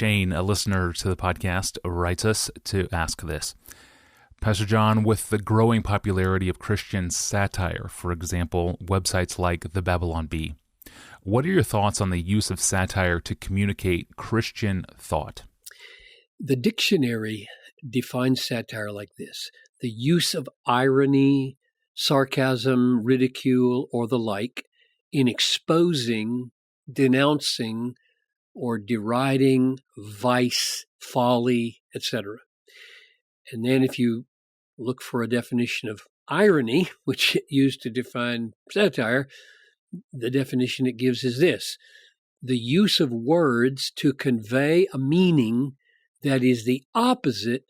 Shane, a listener to the podcast, writes us to ask this. Pastor John, with the growing popularity of Christian satire, for example, websites like the Babylon Bee, what are your thoughts on the use of satire to communicate Christian thought? The dictionary defines satire like this: the use of irony, sarcasm, ridicule, or the like in exposing, denouncing, or deriding vice, folly, etc. And then if you look for a definition of irony, which it used to define satire, the definition it gives is this: the use of words to convey a meaning that is the opposite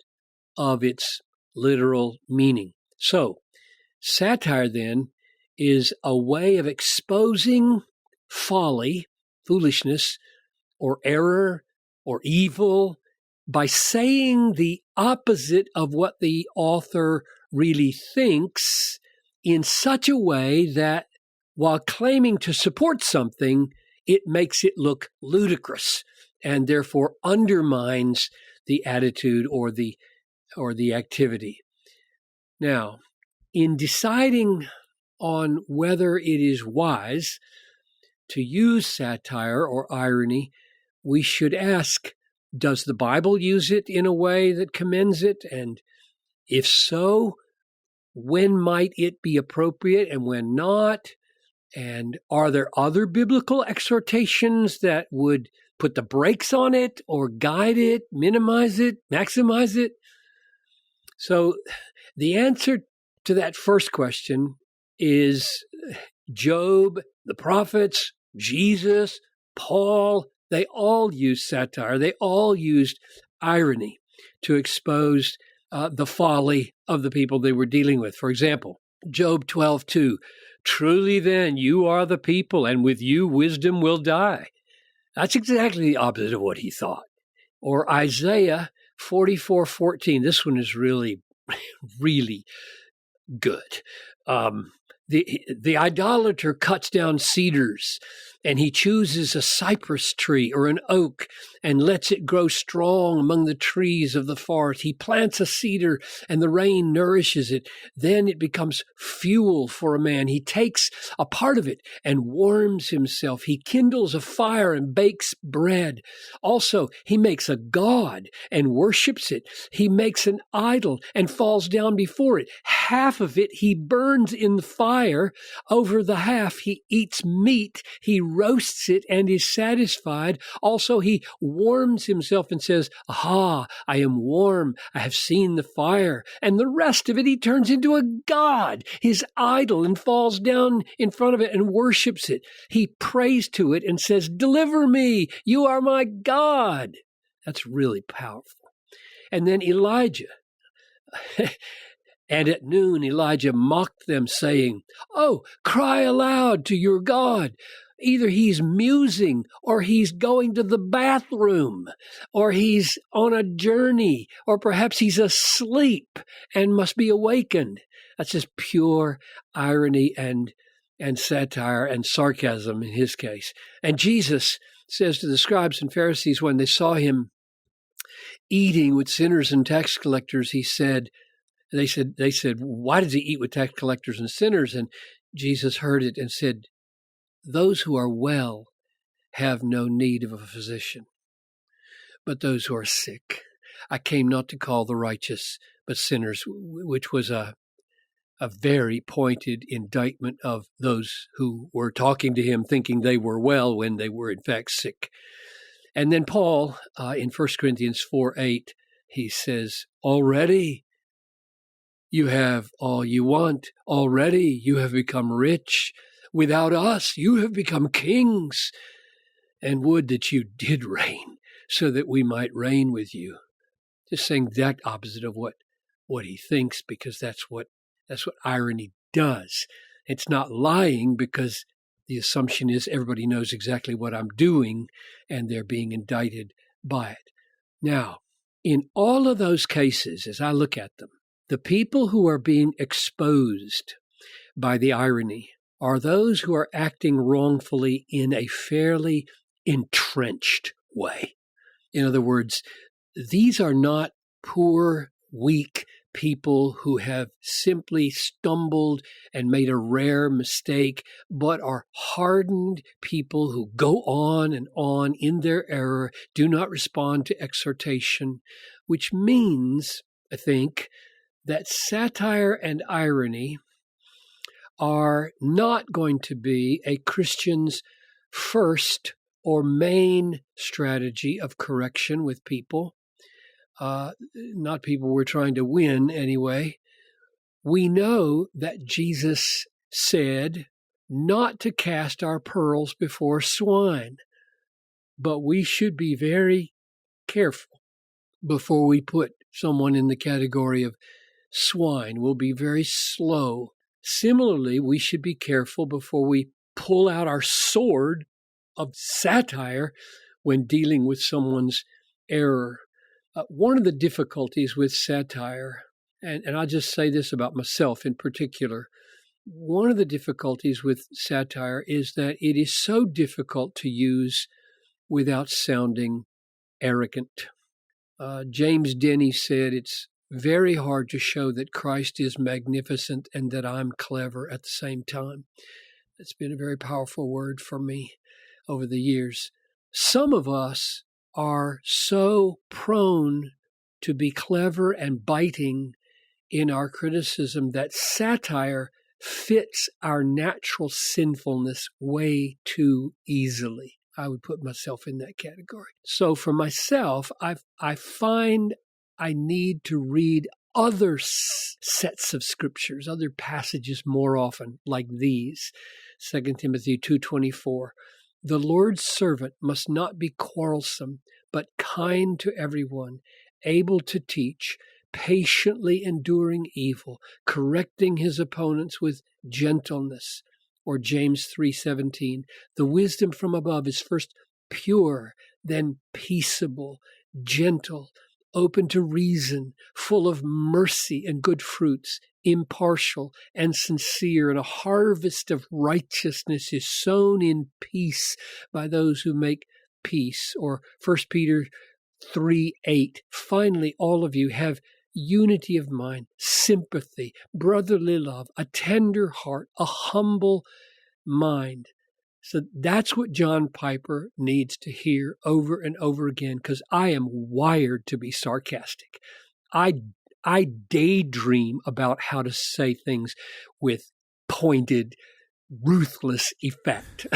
of its literal meaning. So, satire then is a way of exposing folly, foolishness, or error, or evil by saying the opposite of what the author really thinks in such a way that, while claiming to support something, it makes it look ludicrous and therefore undermines the attitude or the activity. Now, in deciding on whether it is wise to use satire or irony, we should ask, does the Bible use it in a way that commends it? And if so, when might it be appropriate and when not? And are there other biblical exhortations that would put the brakes on it or guide it, minimize it, maximize it? So the answer to that first question is Job, the prophets, Jesus, Paul. They all used satire. They all used irony to expose the folly of the people they were dealing with. For example, Job 12:2, truly then you are the people, and with you wisdom will die. That's exactly the opposite of what he thought. Or Isaiah 44:14. This one is really, really good. The idolater cuts down cedars, and he chooses a cypress tree or an oak and lets it grow strong among the trees of the forest. He plants a cedar and the rain nourishes it. Then it becomes fuel for a man. He takes a part of it and warms himself. He kindles a fire and bakes bread. Also, he makes a god and worships it. He makes an idol and falls down before it. Half of it he burns in the fire. Over the half he eats meat. He roasts it and is satisfied. Also, he warms himself and says, aha, I am warm. I have seen the fire. And the rest of it he turns into a god, his idol, and falls down in front of it and worships it. He prays to it and says, deliver me. You are my God. That's really powerful. And then Elijah. And at noon Elijah mocked them, saying, oh, cry aloud to your God. Either he's musing, or he's going to the bathroom, or he's on a journey, or perhaps he's asleep and must be awakened. That's just pure irony and satire and sarcasm in his case. And Jesus says to the scribes and Pharisees when they saw him eating with sinners and tax collectors, they said, why does he eat with tax collectors and sinners? And Jesus heard it and said, those who are well have no need of a physician, but those who are sick. I came not to call the righteous, but sinners, which was a very pointed indictment of those who were talking to him thinking they were well when they were in fact sick. And then Paul, in 1 Corinthians 4:8, he says, already you have all you want. Already you have become rich. Without us, you have become kings. And would that you did reign, so that we might reign with you. Just saying that opposite of what he thinks, because that's what irony does. It's not lying, because the assumption is everybody knows exactly what I'm doing, and they're being indicted by it. Now, in all of those cases, as I look at them, the people who are being exposed by the irony are those who are acting wrongfully in a fairly entrenched way. In other words, these are not poor, weak people who have simply stumbled and made a rare mistake, but are hardened people who go on and on in their error, do not respond to exhortation, which means, I think, that satire and irony are not going to be a Christian's first or main strategy of correction with people. Not people we're trying to win anyway. We know that Jesus said not to cast our pearls before swine, but we should be very careful before we put someone in the category of swine. We'll be very slow. Similarly, we should be careful before we pull out our sword of satire when dealing with someone's error. One of the difficulties with satire, and I'll just say this about myself in particular, one of the difficulties with satire is that it is so difficult to use without sounding arrogant. James Denny said it's very hard to show that Christ is magnificent and that I'm clever at the same time. It's been a very powerful word for me over the years. Some of us are so prone to be clever and biting in our criticism that satire fits our natural sinfulness way too easily. I would put myself in that category. So for myself, I find I need to read other sets of scriptures, other passages more often, like these. 2 Timothy 2:24. The Lord's servant must not be quarrelsome, but kind to everyone, able to teach, patiently enduring evil, correcting his opponents with gentleness. Or James 3:17. The wisdom from above is first pure, then peaceable, gentle, open to reason, full of mercy and good fruits, impartial and sincere, and a harvest of righteousness is sown in peace by those who make peace. Or 1 Peter 3:8. Finally, all of you have unity of mind, sympathy, brotherly love, a tender heart, a humble mind. So that's what John Piper needs to hear over and over again, because I am wired to be sarcastic. I daydream about how to say things with pointed, ruthless effect.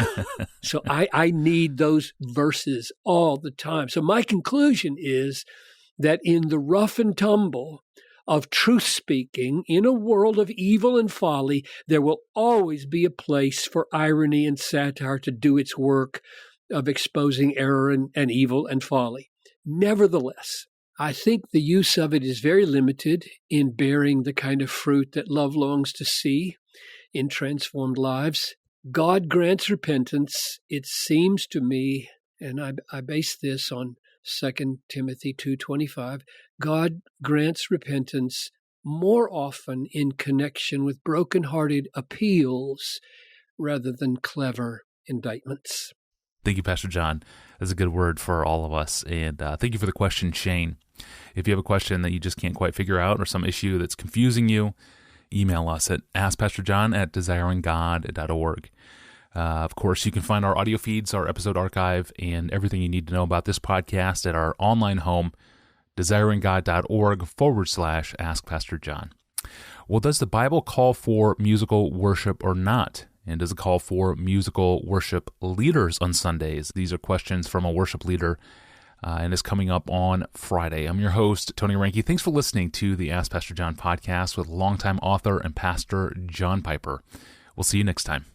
So I need those verses all the time. So my conclusion is that in the rough and tumble of truth speaking, in a world of evil and folly, there will always be a place for irony and satire to do its work of exposing error and evil and folly. Nevertheless, I think the use of it is very limited in bearing the kind of fruit that love longs to see in transformed lives. God grants repentance, it seems to me, and I base this on 2 Timothy 2:25, God grants repentance more often in connection with broken-hearted appeals rather than clever indictments. Thank you, Pastor John. That's a good word for all of us. And thank you for the question, Shane. If you have a question that you just can't quite figure out or some issue that's confusing you, email us at askpastorjohn@desiringgod.org. Of course, you can find our audio feeds, our episode archive, and everything you need to know about this podcast at our online home, desiringgod.org/askpastorjohn. Well, does the Bible call for musical worship or not? And does it call for musical worship leaders on Sundays? These are questions from a worship leader, and it's coming up on Friday. I'm your host, Tony Reinke. Thanks for listening to the Ask Pastor John podcast with longtime author and pastor John Piper. We'll see you next time.